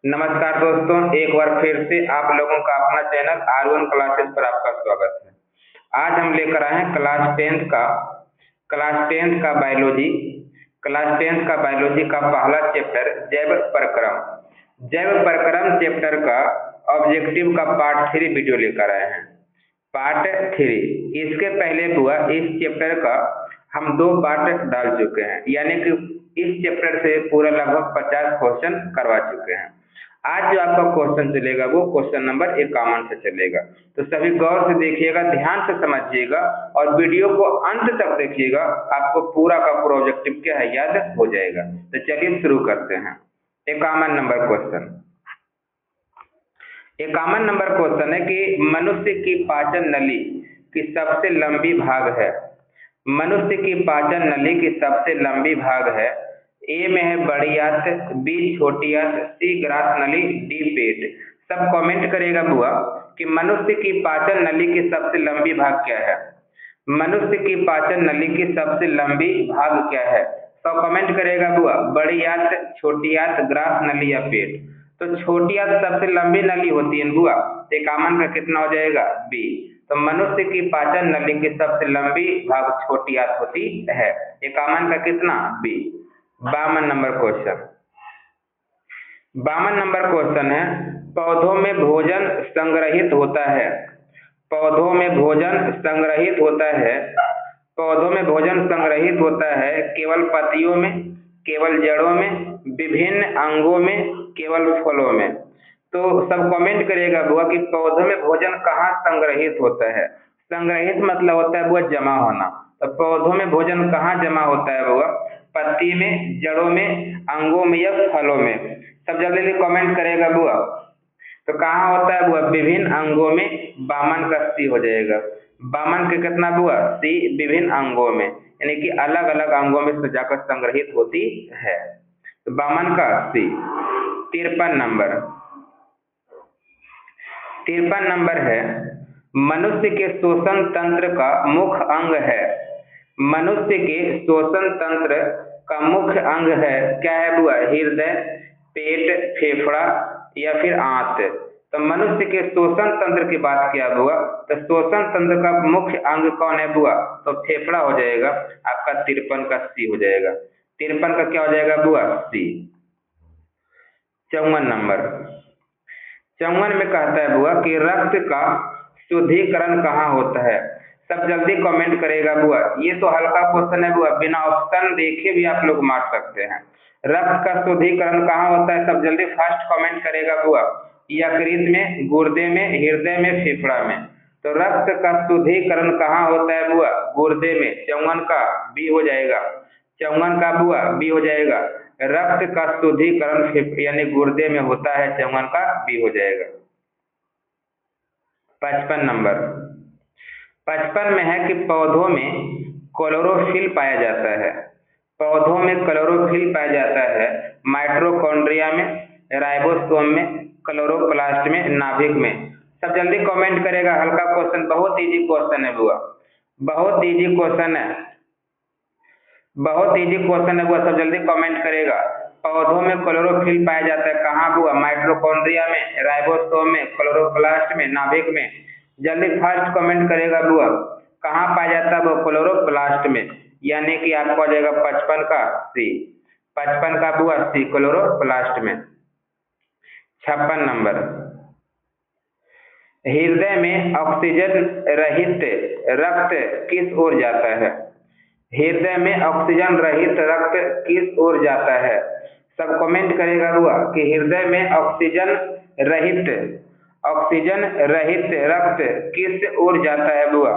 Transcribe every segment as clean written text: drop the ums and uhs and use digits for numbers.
नमस्कार दोस्तों, एक बार फिर से आप लोगों का अपना चैनल R1 क्लासेस पर आपका स्वागत है। आज हम लेकर आए हैं क्लास टेंथ का पहला चैप्टर जैव प्रक्रम। जैव प्रक्रम चैप्टर का ऑब्जेक्टिव का पार्ट 3 वीडियो लेकर आए हैं। पार्ट 3 इसके पहले हुआ इस चैप्टर का हम 2 पार्ट डाल चुके हैं, यानी कि इस चैप्टर से पूरा लगभग 50 क्वेश्चन करवा चुके हैं। आज जो आपका क्वेश्चन चलेगा वो क्वेश्चन नंबर 51 से चलेगा। तो सभी गौर से देखिएगा, ध्यान से समझिएगा और वीडियो को अंत तक देखिएगा। आपको पूरा का पूरा ऑब्जेक्टिव क्या है याद हो जाएगा। तो चलिए शुरू करते हैं। 51 नंबर क्वेश्चन। 51 नंबर क्वेश्चन है कि मनुष्य की पाचन नली की सबसे लंबी भाग है। मनुष्य की पाचन नली की सबसे लंबी भाग है। ए में है बड़ी आंत, बी छोटी आंत, सी ग्रास नली, डी पेट। सब कमेंट करेगा बुआ कि मनुष्य की पाचन नली की सबसे लंबी भाग क्या है। मनुष्य की पाचन नली की सबसे लंबी भाग क्या है। सब कमेंट करेगा बुआ, बड़ी आंत, छोटी आंत, ग्रास नली या पेट। तो छोटी आंत सबसे लंबी नली होती है बुआ। 51 का कितना हो जाएगा बी। तो मनुष्य की पाचन नली की सबसे लंबी भाग छोटी आंत होती है। 51 का कितना B. 52 number question. 52 number question है, पौधों में भोजन संग्रहित होता है। पौधों में भोजन संग्रहित होता है। पौधों में भोजन संग्रहित होता है केवल पत्तियों में, केवल जड़ों में, विभिन्न अंगों में, केवल फलों में। तो सब कमेंट करेगा बुआ कि पौधों में भोजन कहाँ संग्रहित होता है। संग्रहित मतलब होता है बुआ जमा होना। तो पौधों में भोजन कहाँ जमा होता है बुआ, पत्ती में, जड़ों में, अंगों में या फलों में। सब जल्दी जल्दी कमेंट करेगा बुआ। तो कहाँ होता है बुआ, विभिन्न अंगों में। 52 का सी हो जाएगा। 52 के कितना बुआ सी, विभिन्न अंगों में, यानी कि अलग अलग अंगों में सजाकर संग्रहित होती है। तो 52 का सी। 53 नंबर है, मनुष्य के श्वसन तंत्र का मुख्य अंग है। मनुष्य के श्वसन तंत्र का मुख्य अंग है क्या है बुआ, हृदय, पेट, फेफड़ा या फिर आंत। तो मनुष्य के श्वसन तंत्र की बात किया बुआ, तो श्वसन तंत्र का मुख्य अंग कौन है बुआ, तो फेफड़ा हो जाएगा। आपका 53 का सी हो जाएगा। 53 का क्या हो जाएगा बुआ सी। 54 नंबर। 54 में कहता है बुआ कि रक्त का शुद्धिकरण कहाँ होता है। सब जल्दी कमेंट करेगा बुआ। ये तो हल्का क्वेश्चन है बुआ, बिना ऑप्शन देखे भी आप लोग मार सकते हैं। रक्त का शुद्धिकरण कहाँ होता है, सब जल्दी फास्ट कमेंट करेगा बुआ। यकृत में, गुर्दे में, हृदय में, फेफड़ा में। तो रक्त का शुद्धिकरण कहाँ होता है बुआ, गुर्दे में। 54 का बी हो जाएगा। 54 का बुआ बी हो जाएगा। रक्त का शुद्धिकरण यानी गुर्दे में होता है। 54 का बी हो जाएगा। 55 नंबर। 55 में है कि पौधों में क्लोरोफिल पाया जाता है। पौधों में क्लोरोफिल पाया जाता है माइटोकॉन्ड्रिया में, राइबोसोम में, क्लोरोप्लास्ट में, नाभिक में। सब जल्दी कमेंट करेगा। हल्का क्वेश्चन, बहुत इजी क्वेश्चन है बुआ, बहुत इजी क्वेश्चन है, बहुत इजी क्वेश्चन है बुआ। सब जल्दी कमेंट करेगा। पौधों में क्लोरोफिल पाया जाता है कहाँ बुआ, माइटोकॉन्ड्रिया में, राइबोसोम में, क्लोरोप्लास्ट में, नाभिक में। जल्दी फर्स्ट कमेंट करेगा बुआ, कहाँ पाया जाता है वो, क्लोरोप्लास्ट में। यानी कि आपको आ जाएगा 55 का सी। 55 का बुआ सी, क्लोरोप्लास्ट में। 56 नंबर। हृदय में ऑक्सीजन रहित रक्त किस ओर जाता है। हृदय में ऑक्सीजन रहित रक्त किस ओर जाता है। सब कमेंट करेगा बुआ कि हृदय में ऑक्सीजन रहित रक्त किस ओर जाता है बुआ,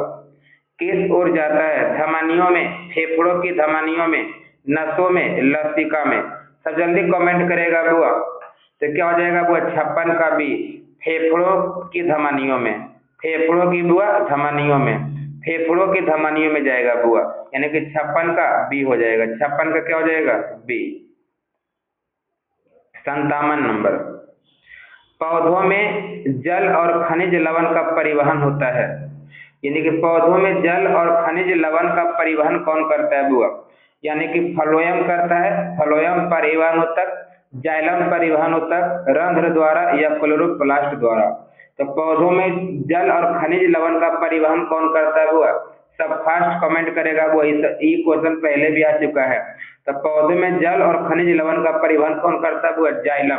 किस ओर जाता है। धमनियों में, फेफड़ों की धमनियों में, नसों में, लसिका में। सब जल्दी कमेंट करेगा बुआ। तो क्या हो जाएगा बुआ 56 का बी, फेफड़ों की धमनियों में। फेफड़ों की बुआ धमनियों में, फेफड़ों की धमनियों में जाएगा बुआ, यानी कि 56 का बी हो जाएगा। 56 का क्या हो जाएगा बी। 57 नंबर। पौधों में जल और खनिज लवण का परिवहन होता है। यानी कि पौधों में जल और खनिज लवण का परिवहन कौन करता है बुआ, यानी कि फ्लोएम करता है। फ्लोएम परिवहन होता है। जाइलम परिवहन ऊतक, रंध्र द्वारा या क्लोरोप्लास्ट द्वारा। तो पौधों में जल और खनिज लवण का परिवहन कौन करता है बुआ? सब फास्ट कमेंट करेगा बुआ, ये क्वेश्चन पहले भी आ चुका है। तो पौधे में जल और खनिज लवण का परिवहन कौन करता है बुआ? जाइलम।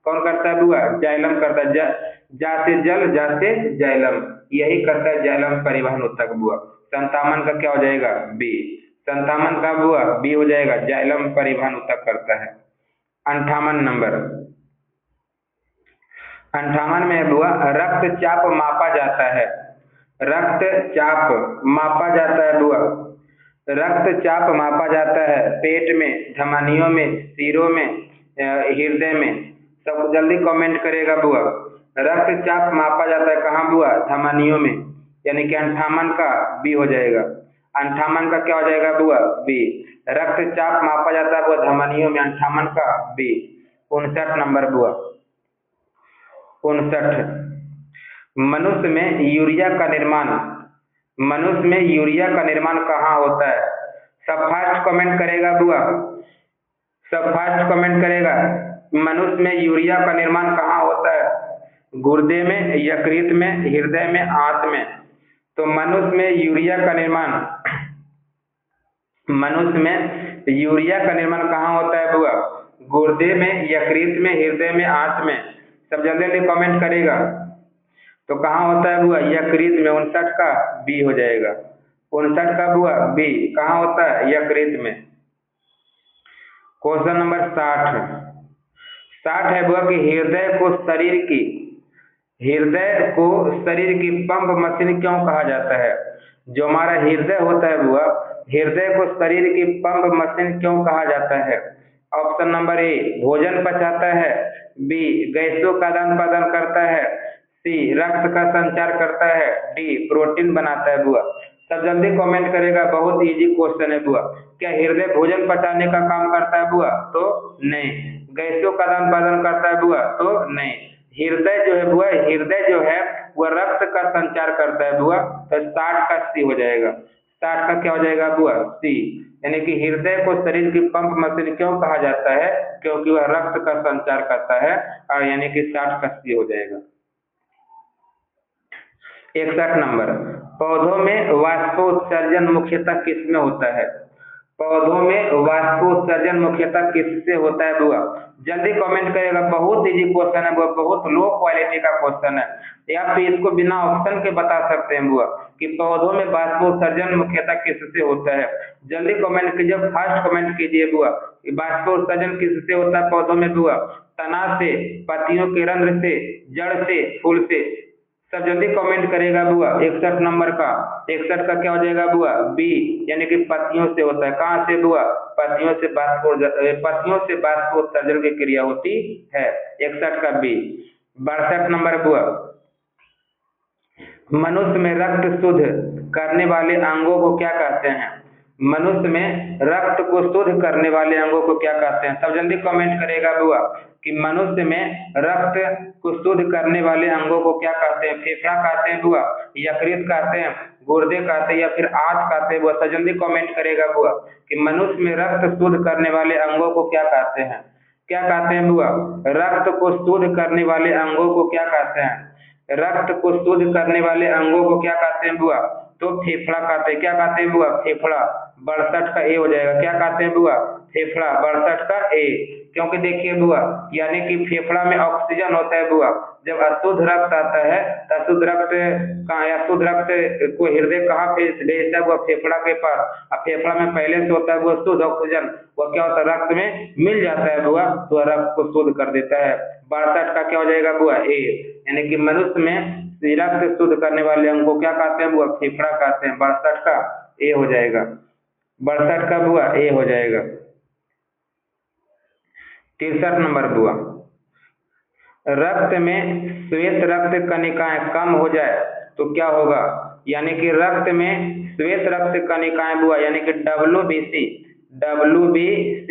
कौन करता है बुआ? जाइलम करता है। जा से जल, जा से जाइलम, यही करता है जाइलम परिवहन ऊतक बुआ। 57 का क्या हो जाएगा? बी। 57 का बुआ बी हो जाएगा, जाइलम परिवहन ऊतक करता है। 58 नंबर, 58 में बुआ रक्तचाप मापा जाता है। रक्तचाप मापा जाता है बुआ। रक्तचाप मापा जाता है पेट में, धमनियों में, सिरों में, हृदय में। सब जल्दी कमेंट करेगा बुआ। रक्तचाप मापा जाता है कहाँ बुआ? धमनियों में, यानी कि 58 का बी हो जाएगा। 58 का क्या हो जाएगा बुआ? बी। रक्तचाप मापा जाता है बुआ धमनियों में, 58 का बी। 59 नंबर बुआ, 59, मनुष्य में यूरिया का निर्माण, मनुष्य में यूरिया का निर्माण कहाँ होता है? सब फास्ट कमेंट करेगा बुआ, सब फास्ट कमेंट करेगा। मनुष्य में यूरिया का निर्माण कहाँ होता है? गुर्दे में, यकृत में, हृदय में, आंत में। तो मनुष्य में यूरिया का निर्माण, मनुष्य में यूरिया का निर्माण कहाँ होता है बुआ? गुर्दे में, यकृत में, हृदय में, आंत में। सब जल्दी जल्दी कमेंट करेगा। तो कहाँ होता है बुआ? यकृत में। 59 का बी हो जाएगा। 59 का बुआ बी कहाँ होता है? यकृत में। क्वेश्चन नंबर 60, 60 है बुआ कि हृदय को शरीर की पंप मशीन क्यों कहा जाता है? जो हमारा हृदय होता है बुआ, हृदय को शरीर की पंप मशीन क्यों कहा जाता है? ऑप्शन नंबर ए, भोजन पचाता है, बी, गैसों का आदान प्रदान करता है, सी, रक्त का संचार करता है, डी, प्रोटीन बनाता है बुआ। सब जल्दी कमेंट करेगा, बहुत इजी क्वेश्चन है बुआ। क्या हृदय भोजन पचाने का काम करता है बुआ? तो नहीं। गैसों का आदान प्रदान करता है बुआ? तो नहीं। हृदय जो है बुआ, हृदय जो है वह रक्त का संचार करता है बुआ। तो 60 का सी हो जाएगा। 60 का क्या हो जाएगा बुआ? सी। यानी कि हृदय को शरीर की पंप मशीन क्यों कहा जाता है? क्योंकि वह रक्त का संचार करता है, और यानी कि 60 का सी हो जाएगा। 61 नंबर, पौधों में वाष्पोत्सर्जन मुख्यतः किसमें होता है? पौधों में वाष्पोत्सर्जन मुख्यतः किससे होता है बुआ? जल्दी कमेंट करेगा, बहुत इजी क्वेश्चन है बुआ, बहुत लो क्वालिटी का क्वेश्चन है। या तो इसको बिना ऑप्शन के बता सकते हैं बुआ कि पौधों में वाष्पोत्सर्जन मुख्यतः किससे होता है। जल्दी कमेंट कीजिए, फास्ट कमेंट कीजिए बुआ। वाष्पोत्सर्जन किससे होता है पौधों में बुआ? तना से, पत्तियों के रंध्र से, जड़ से, फूल से। सब जल्दी कमेंट करेगा बुआ। 61 नंबर का, 61 का क्या हो जाएगा बुआ? बी, यानी कि पत्तियों से होता है। कहाँ से बुआ? पत्तियों से वाष्पोत्सर्जन की क्रिया होती है। 61 का बी। 62 नंबर बुआ, मनुष्य में रक्त शुद्ध करने वाले अंगों को क्या कहते हैं? मनुष्य में रक्त को शुद्ध करने वाले अंगों को क्या कहते हैं? सब जल्दी कमेंट करेगा बुआ कि मनुष्य में रक्त को शुद्ध करने वाले अंगों को क्या कहते हैं? फेफड़ा कहते हैं बुआ, यकृत कहते हैं, गुर्दे कहते हैं, या फिर आंत कहते हैं बुआ। सब जल्दी कमेंट करेगा बुआ कि मनुष्य में रक्त शुद्ध करने वाले अंगों को क्या कहते हैं? क्या कहते हैं बुआ? रक्त को शुद्ध करने वाले अंगों को क्या कहते हैं? रक्त को शुद्ध करने वाले अंगों को क्या कहते हैं बुआ? तो फेफड़ा कहते हैं। क्या कहते हैं बुआ? फेफड़ा। 62 का ए हो जाएगा। क्या कहते हैं बुआ? फेफड़ा। 62 का ए। क्योंकि देखिए बुआ, यानी कि फेफड़ा में ऑक्सीजन होता है बुआ। जब अशुद्ध रक्त आता है तो अशुद्ध रक्त कहाँ, अशुद्ध रक्त को हृदय कहाँ भेजता है बुआ? फेफड़ा के पास। अब फेफड़ा में पहले से होता है बुआ शुद्ध ऑक्सीजन, वह क्या होता है रक्त में मिल जाता है बुआ, तो रक्त को शुद्ध कर देता है। 62 का क्या हो जाएगा बुआ? ए। यानी कि मनुष्य में रक्त शुद्ध करने वाले अंग को क्या कहते हैं बुआ? फेफड़ा कहते हैं। 62 का ए हो जाएगा। 62 का बुआ ए हो जाएगा। 63 नंबर बुआ, रक्त में श्वेत रक्त कणिकाएं कम हो जाए तो क्या होगा? यानी कि रक्त में श्वेत रक्त कणिकाएं बुआ, यानी कि WBC, WBC,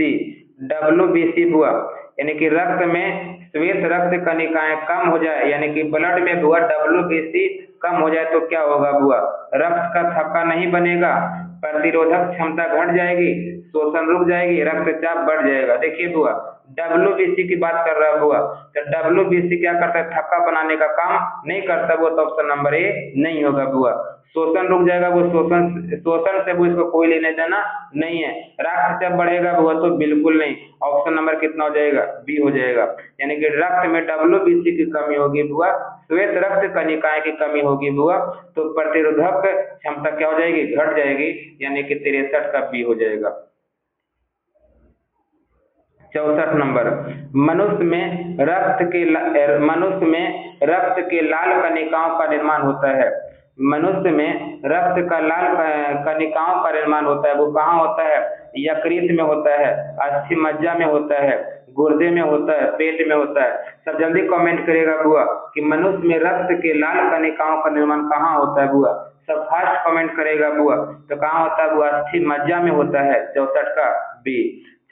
WBC बुआ, यानी कि रक्त में श्वेत रक्त कणिकाएं कम हो जाए, यानी कि ब्लड में बुआ WBC कम हो जाए तो क्या होगा बुआ? रक्त का थक्का नहीं बनेगा, प्रतिरोधक क्षमता घट जाएगी, शोषण रुक जाएगी, रक्तचाप बढ़ जाएगा। देखिए बुआ, WBC की बात कर रहा है बुआ, तो WBC क्या करता है, थक्का बनाने का काम नहीं करता बुआ, तो ऑप्शन नंबर ए नहीं होगा बुआ। शोषण रुक जाएगा वो, शोषण से वो इसको कोई लेने देना नहीं है। रक्त जब बढ़ेगा बुआ तो बिल्कुल नहीं, ऑप्शन नंबर कितना हो जाएगा, बी हो जाएगा। यानी कि रक्त में WBC की कमी होगी बुआ, श्वेत रक्त कनिकाएं की कमी होगी बुआ, तो प्रतिरोधक क्षमता क्या हो जाएगी, घट जाएगी, यानी कि 63 का बी हो जाएगा। 64 नंबर, मनुष्य में रक्त के लाल कणिकाओं का निर्माण होता है। मनुष्य में रक्त का लाल कणिकाओं का निर्माण होता है, वो कहाँ होता है, यकृत में होता है, अस्थि मज्जा में होता है, गुर्दे में होता है, पेट में होता है। सब जल्दी कमेंट करेगा बुआ कि मनुष्य में रक्त के लाल कणिकाओं का निर्माण कहाँ होता है बुआ, सब फास्ट कमेंट करेगा बुआ। तो कहाँ होता है बुआ, अस्थि मज्जा में होता है, 64 का बी।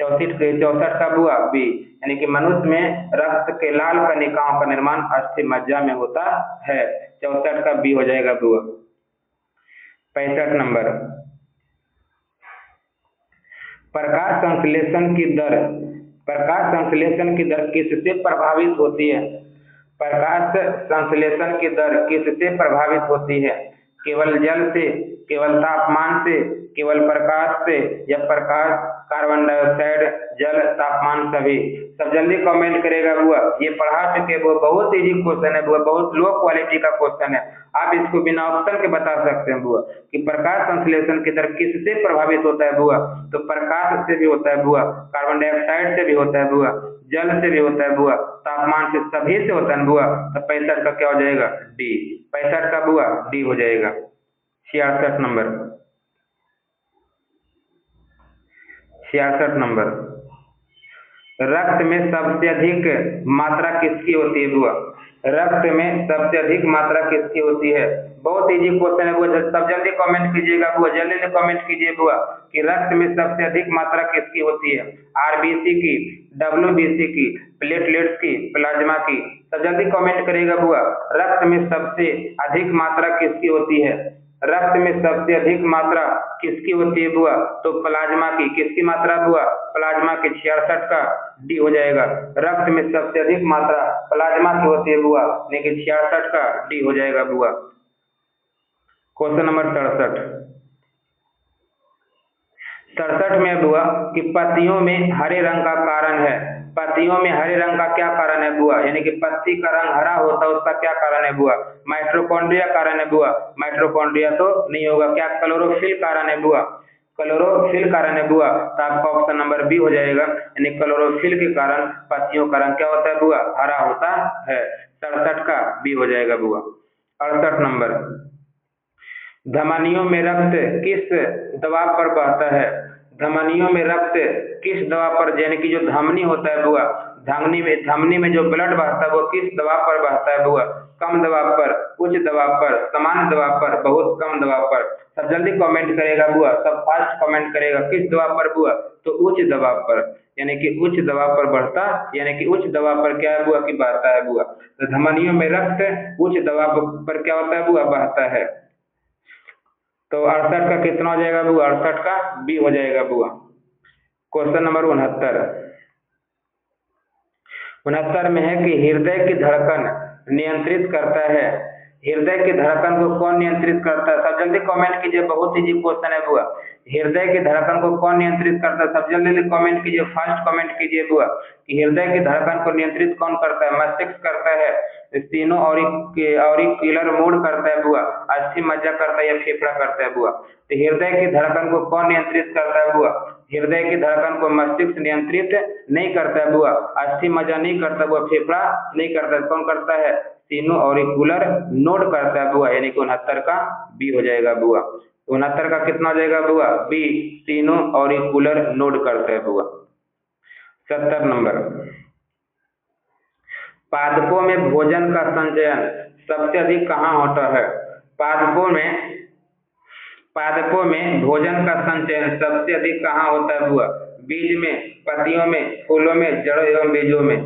64 का बुआ बी, यानी कि मनुष्य में रक्त के लाल कणिकाओं का निर्माण अस्थि मज्जा में होता है, 64 का बी हो जाएगा बुआ। 65 नंबर, प्रकाश संश्लेषण की दर किससे प्रभावित होती है। प्रकाश संश्लेषण की दर किससे प्रभावित होती है, केवल जल से, केवल तापमान से, केवल प्रकाश से, या प्रकाश, कार्बन डाइऑक्साइड, जल, तापमान, सभी। सब जल्दी कमेंट करेगा बुआ, ये पढ़ा चुके वो, बहुत इजी क्वेश्चन है बुआ, बहुत लो क्वालिटी का क्वेश्चन है, आप इसको बिना ऑप्शन के बता सकते हैं बुआ कि प्रकाश संश्लेषण की दर किससे प्रभावित होता है बुआ, तो प्रकाश से भी होता है बुआ, कार्बन डाइऑक्साइड से भी होता है बुआ, जल से भी होता है बुआ, तापमान से, सभी से होता है बुआ। तो 65 का क्या हो जाएगा, डी। 65 का बुआ डी हो जाएगा। 66 नंबर, 66 नंबर, रक्त में सबसे अधिक मात्रा किसकी होती है बुआ, रक्त में सबसे अधिक मात्रा किसकी होती है। बहुत इजी क्वेश्चन है बुआ, सब जल्दी कमेंट कीजिएगा बुआ, जल्दी से कमेंट कीजिए बुआ कि रक्त में सबसे अधिक मात्रा किसकी होती है, RBC की, WBC की, प्लेटलेट्स की, प्लाज्मा की। सब जल्दी कमेंट करेगा बुआ, रक्त में सबसे अधिक मात्रा किसकी होती है, रक्त में सबसे अधिक मात्रा किसकी होती है बुआ, तो प्लाज्मा की। किसकी मात्रा बुआ, प्लाज्मा की। 66 का डी हो जाएगा, रक्त में सबसे अधिक मात्रा प्लाज्मा की होती है बुआ, लेकिन 66 का डी हो जाएगा बुआ। क्वेश्चन नंबर 67 में बुआ कि पत्तियों में हरे रंग का कारण है, पत्तियों में हरे रंग का क्या कारण है बुआ, यानी कि पत्ती का रंग हरा होता है, उसका क्या कारण है बुआ, माइटोकॉन्ड्रिया कारण है बुआ। माइटोकॉन्ड्रिया तो नहीं होगा, क्या क्लोरोफिल कारण है बुआ, क्लोरोफिल कारण है बुआ। तो आपका ऑप्शन नंबर बी हो जाएगा, यानी क्लोरोफिल के कारण पत्तियों का रंग क्या होता है बुआ, हरा होता है। 67 का बी हो जाएगा बुआ। 68 नंबर, धमनियों में रक्त किस दबाव पर बहता है, धमनियों में रक्त किस दबाव पर, यानी कि जो धमनी होता है बुआ, धमनी में जो ब्लड बहता है वो किस दबाव पर बहता है बुआ, कम दबाव पर, उच्च दबाव पर, सामान्य दबाव पर, बहुत कम दबाव पर। सब जल्दी कमेंट करेगा बुआ, सब फास्ट कमेंट करेगा, किस दबाव पर बुआ, तो उच्च दबाव पर, यानी कि उच्च दबाव पर बढ़ता, यानी कि उच्च दबाव पर क्या है बुआ कि बहता है बुआ। तो धमनियों में रक्त उच्च दबाव पर क्या होता है बुआ, बहता है। तो 68 का कितना हो जाएगा बुआ, 68 का बी हो जाएगा बुआ। क्वेश्चन नंबर 69 में है कि हृदय की धड़कन नियंत्रित करता है, हृदय की धड़कन को कौन नियंत्रित करता है। सब जल्दी कमेंट कीजिए, बहुत इजी क्वेश्चन है बुआ, हृदय की धड़कन को कौन नियंत्रित करता है। सब जल्दी कमेंट कीजिए, फास्ट कमेंट कीजिए बुआ कि हृदय की धड़कन को नियंत्रित कौन करता है। मस्तिष्क करता है, स्टेनो ऑरिक्यूलर मोड करता है बुआ, अस्थि मज्जा करता है, या फेफड़ा करता है बुआ। तो हृदय की धड़कन को कौन नियंत्रित करता है बुआ, हृदय की धड़कन को मस्तिष्क नियंत्रित नहीं करता है बुआ, अस्थि मज्जा नहीं करता बुआ, फेफड़ा नहीं करता, कौन करता है, स्टेनो ऑरिक्यूलर नोड करता है बुआ, यानी कि 69 का बी हो जाएगा बुआ। 69 का कितना हो जाएगा बुआ, बी, स्टेनो ऑरिक्यूलर नोड करता है बुआ। 70 नंबर, पादपों में भोजन का संचयन सबसे अधिक कहाँ होता है, पादपों में भोजन का संचयन सबसे अधिक कहाँ होता है बुआ, बीज में, पत्तियों में, फूलों में, जड़ों एवं बीजों में।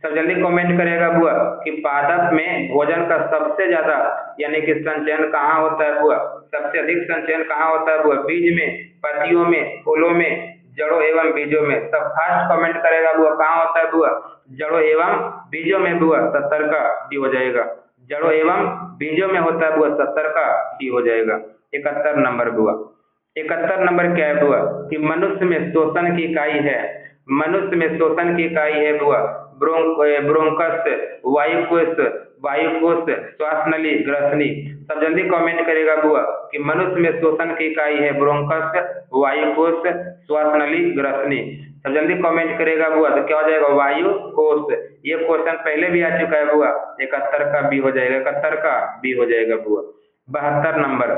सब जल्दी कमेंट करेगा बुआ कि पादप में भोजन का सबसे ज्यादा, यानी कि संचयन कहाँ होता है बुआ, सबसे अधिक संचयन कहाँ होता है बुआ, बीज में, पत्तियों में, फूलों में, जड़ों एवं बीजों में। सब फास्ट कमेंट करेगा बुआ, कहाँ होता है बुआ? जड़ों एवं बीजों में बुआ, 70 का डी हो जाएगा। जड़ों एवं बीजों में होता है बुआ, 70 का डी हो जाएगा। 71 नंबर बुआ। 71 नंबर क्या है बुआ? कि मनुष्य में श्वसन की इकाई है। मनुष्य में श्वसन की इकाई है बुआ, ब्रोंकस, वायुकोश, वायुकोश, श्वास नली, ग्रसनी। सब जल्दी कमेंट करेगा बुआ कि मनुष्य में श्वसन की इकाई है ब्रोंकस, वायुकोश, श्वास नली, ग्रसनी। सब जल्दी कमेंट करेगा बुआ तो क्या हो जाएगा? वायुकोश। ये क्वेश्चन पहले भी आ चुका है बुआ, 71 का बी हो जाएगा, 71 का बी हो जाएगा बुआ। 72 नंबर।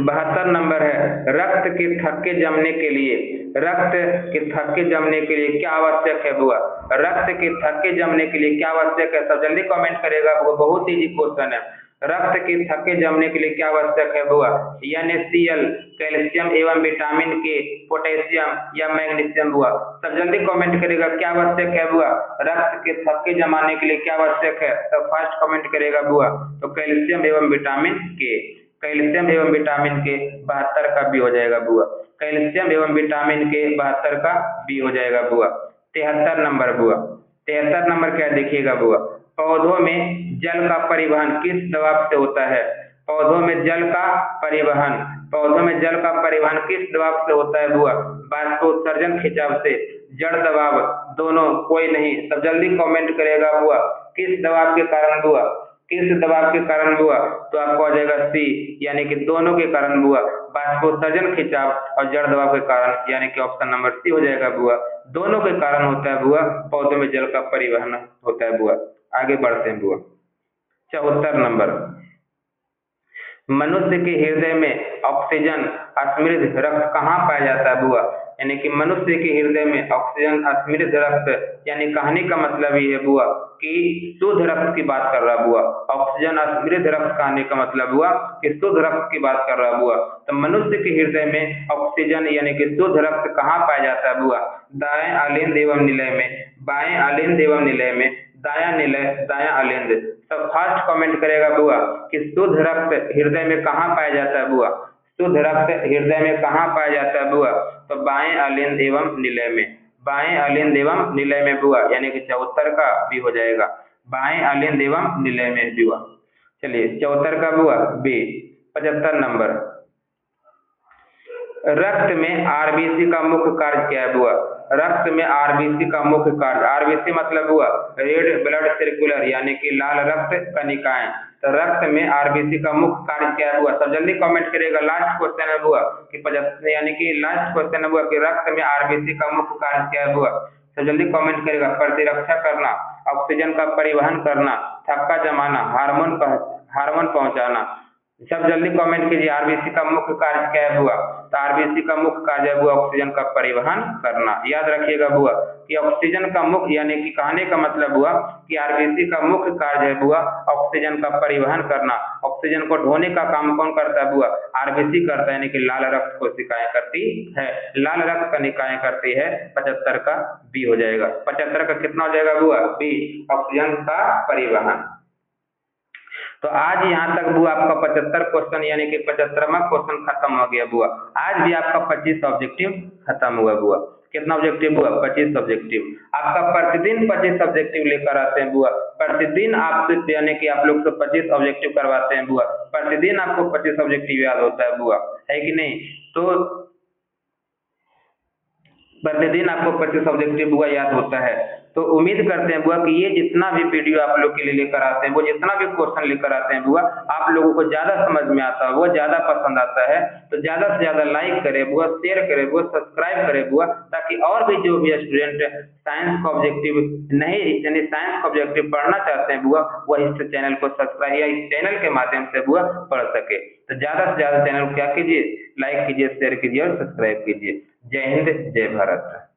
72 नंबर है, रक्त के थक्के जमने के लिए, रक्त के थक्के जमने के लिए क्या आवश्यक है बुआ? रक्त के थक्के जमने के लिए क्या आवश्यक है? सब जल्दी कमेंट करेगा बुआ, बहुत इजी क्वेश्चन है। रक्त के थक्के जमने के लिए क्या आवश्यक है बुआ? NaCl, कैल्शियम एवं विटामिन के, पोटेशियम या मैग्नीशियम बुआ। सब जल्दी कमेंट करेगा क्या आवश्यक है बुआ? रक्त के थक्के जमाने के लिए क्या आवश्यक है? सब फास्ट कमेंट करेगा बुआ, तो कैल्शियम एवं विटामिन के। कैल्शियम एवं विटामिन के 72 का बी हो जाएगा बुआ। कैल्शियम एवं विटामिन के 72 का बी हो जाएगा बुआ। 73 नंबर बुआ। 73 नंबर क्या देखिएगा बुआ? पौधों में जल का परिवहन किस दबाव से होता है? पौधों में जल का परिवहन, पौधों में जल का परिवहन किस दबाव से होता है बुआ? बाष्पोत्सर्जन खिंचाव से। जड़ दबाव दोनों कोई नहीं। सब जल्दी कमेंट करेगा बुआ, किस दबाव के कारण बुआ? किस दबाव के कारण बुआ? तो आपको आ जाएगा सी, यानी कि दोनों के कारण बुआ, बाष्पोत्सर्जन खिंचाव और जड़ दबाव के कारण, यानी कि ऑप्शन नंबर सी हो जाएगा बुआ। दोनों के कारण होता है बुआ, पौधों में जल का परिवहन होता है बुआ। आगे बढ़ते हैं बुआ। 74 नंबर, मनुष्य के हृदय में ऑक्सीजन समृद्ध रक्त कहाँ पाया जाता है बुआ? यानी कि मनुष्य के हृदय में ऑक्सीजन समृद्ध रक्त, यानी कहने का मतलब ये है बुआ कि शुद्ध रक्त की बात कर रहा बुआ। ऑक्सीजन समृद्ध रक्त कहने का मतलब हुआ कि शुद्ध रक्त की बात कर रहा बुआ। तो मनुष्य के हृदय में ऑक्सीजन यानी कि शुद्ध रक्त कहाँ पाया जाता है बुआ? दाएं अलिंद एवं निलय में, बाएं अलिंद एवं निलय में, दाया निलय, दाया अलिंद। सब फास्ट कमेंट करेगा बुआ कि शुद्ध रक्त हृदय में कहाँ पाया जाता है बुआ? शुद्ध रक्त हृदय में कहाँ पाया जाता है बुआ? तो बाएं अलिंद एवं निलय में, बाएं अलिंद एवं निलय में बुआ, यानी कि 74 का बी हो जाएगा। बाएं अलिंद एवं निलय में बुआ। चलिए 74 का बुआ बी। 75 नंबर, रक्त में आरबीसी का मुख्य कार्य क्या है बुआ? रक्त में आरबीसी का मुख्य कार्य, आरबीसी मतलब हुआ रेड ब्लड सर्कुलर, यानी कि लाल रक्त कनिकाएं। तो रक्त में आरबीसी का मुख्य कार्य क्या है बुआ? सब जल्दी कमेंट करेगा। लास्ट क्वेश्चन है बुआ कि 75, यानी कि लास्ट क्वेश्चन है बुआ कि रक्त में आरबीसी का मुख्य कार्य क्या है बुआ? तो जल्दी कमेंट करेगा। प्रतिरक्षा करना, ऑक्सीजन का परिवहन करना, थक्का जमाना, हार्मोन पहुंचाना। सब जल्दी कमेंट कीजिए। आरबीसी का मुख्य कार्य क्या है बुआ? तो आरबीसी का मुख्य कार्य है बुआ ऑक्सीजन का परिवहन करना। याद रखिएगा बुआ कि ऑक्सीजन का मुख्य, यानी कि कहने का मतलब हुआ कि आरबीसी का मुख्य कार्य है बुआ ऑक्सीजन का परिवहन करना। ऑक्सीजन को ढोने का काम कौन करता है बुआ? आरबीसी करता है, यानी कि लाल रक्त कोशिकाएं करती है, लाल रक्त कनिकाएं करती है। 75 का बी हो जाएगा। 75 का कितना हो जाएगा बुआ? बी, ऑक्सीजन का परिवहन। तो आज यहाँ तक बुआ आपका 75 क्वेश्चन यानी कि 75वां क्वेश्चन खत्म हो गया बुआ। आज भी आपका 25 ऑब्जेक्टिव खत्म हुआ बुआ। कितना ऑब्जेक्टिव बुआ? 25 ऑब्जेक्टिव। आपका प्रतिदिन 25 ऑब्जेक्टिव लेकर आते हैं बुआ। प्रतिदिन आपसे, यानी कि आप लोग से 25 ऑब्जेक्टिव करवाते हैं बुआ। प्रतिदिन आपको 25 ऑब्जेक्टिव याद होता है बुआ, है कि नहीं? तो प्रतिदिन आपको 25 ऑब्जेक्टिव बुआ याद होता है। तो उम्मीद करते हैं बुआ कि ये जितना भी वीडियो आप लोग के लिए लेकर आते हैं, वो जितना भी क्वेश्चन लेकर आते हैं बुआ, आप लोगों को ज्यादा समझ में आता है, वो ज्यादा पसंद आता है। तो ज्यादा से ज्यादा लाइक करें बुआ, शेयर करें बुआ, सब्सक्राइब करें बुआ, ताकि और भी जो भी स्टूडेंट साइंस का ऑब्जेक्टिव नहीं, यानी साइंस का ऑब्जेक्टिव पढ़ना चाहते हैं बुआ, वह इस चैनल को सब्सक्राइब या इस चैनल के माध्यम से बुआ पढ़ सके। तो ज्यादा से ज्यादा चैनल को क्या कीजिए? लाइक कीजिए, शेयर कीजिए और सब्सक्राइब कीजिए। जय हिंद, जय भारत।